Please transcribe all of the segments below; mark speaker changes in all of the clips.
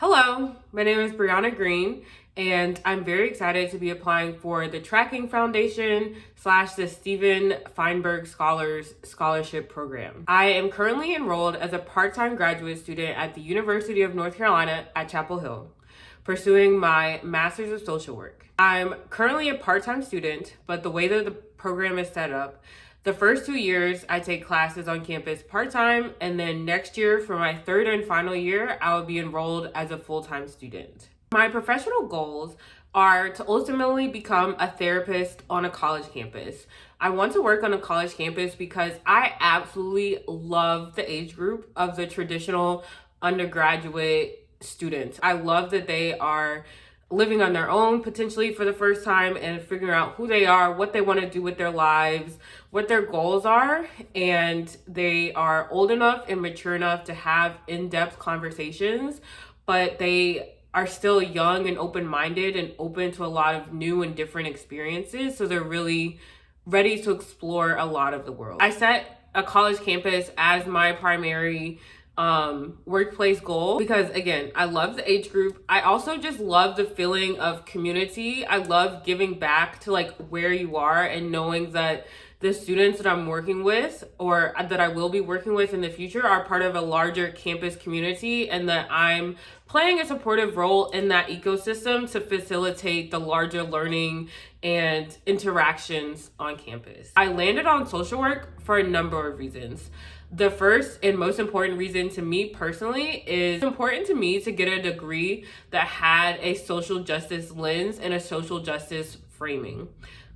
Speaker 1: Hello, my name is Brianna Green, and I'm very excited to be applying for the Tracking Foundation / the Steven Feinberg Scholars Scholarship Program. I am currently enrolled as a part-time graduate student at the University of North Carolina at Chapel Hill, pursuing my Master's of Social Work. I'm currently a part-time student, but the way that the program is set up, the first 2 years, I take classes on campus part-time, and then next year, for my third and final year, I will be enrolled as a full-time student. My professional goals are to ultimately become a therapist on a college campus. I want to work on a college campus because I absolutely love the age group of the traditional undergraduate students. I love that they are living on their own potentially for the first time and figuring out who they are, what they want to do with their lives, what their goals are, and they are old enough and mature enough to have in-depth conversations, but they are still young and open-minded and open to a lot of new and different experiences, so they're really ready to explore a lot of the world. I set a college campus as my primary workplace goal because, again, I love the age group. I also just love the feeling of community. I love giving back to like where you are and knowing that the students that I'm working with or that I will be working with in the future are part of a larger campus community, and that I'm playing a supportive role in that ecosystem to facilitate the larger learning and interactions on campus. I landed on social work for a number of reasons. The first and most important reason to me personally is important to me to get a degree that had a social justice lens and a social justice framing.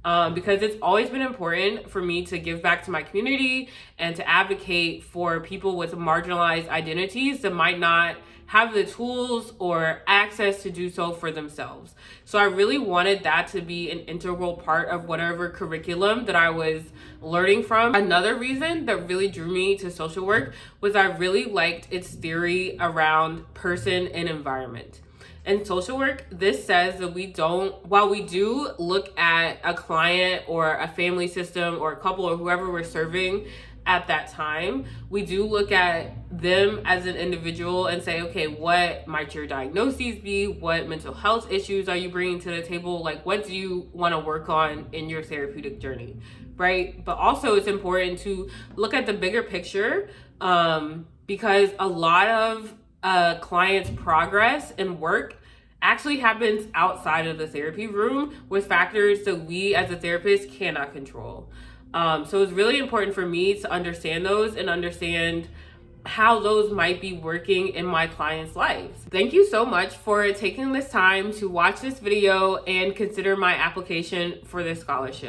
Speaker 1: Because it's always been important for me to give back to my community and to advocate for people with marginalized identities that might not have the tools or access to do so for themselves. So I really wanted that to be an integral part of whatever curriculum that I was learning from. Another reason that really drew me to social work was I really liked its theory around person and environment. In social work, this says that while we do look at a client or a family system or a couple or whoever we're serving at that time, we do look at them as an individual and say, okay, what might your diagnoses be? What mental health issues are you bringing to the table? Like, what do you want to work on in your therapeutic journey, right? But also it's important to look at the bigger picture because a lot of client's progress and work actually happens outside of the therapy room with factors that we as a therapist cannot control. So it's really important for me to understand those and understand how those might be working in my clients' lives. Thank you so much for taking this time to watch this video and consider my application for this scholarship.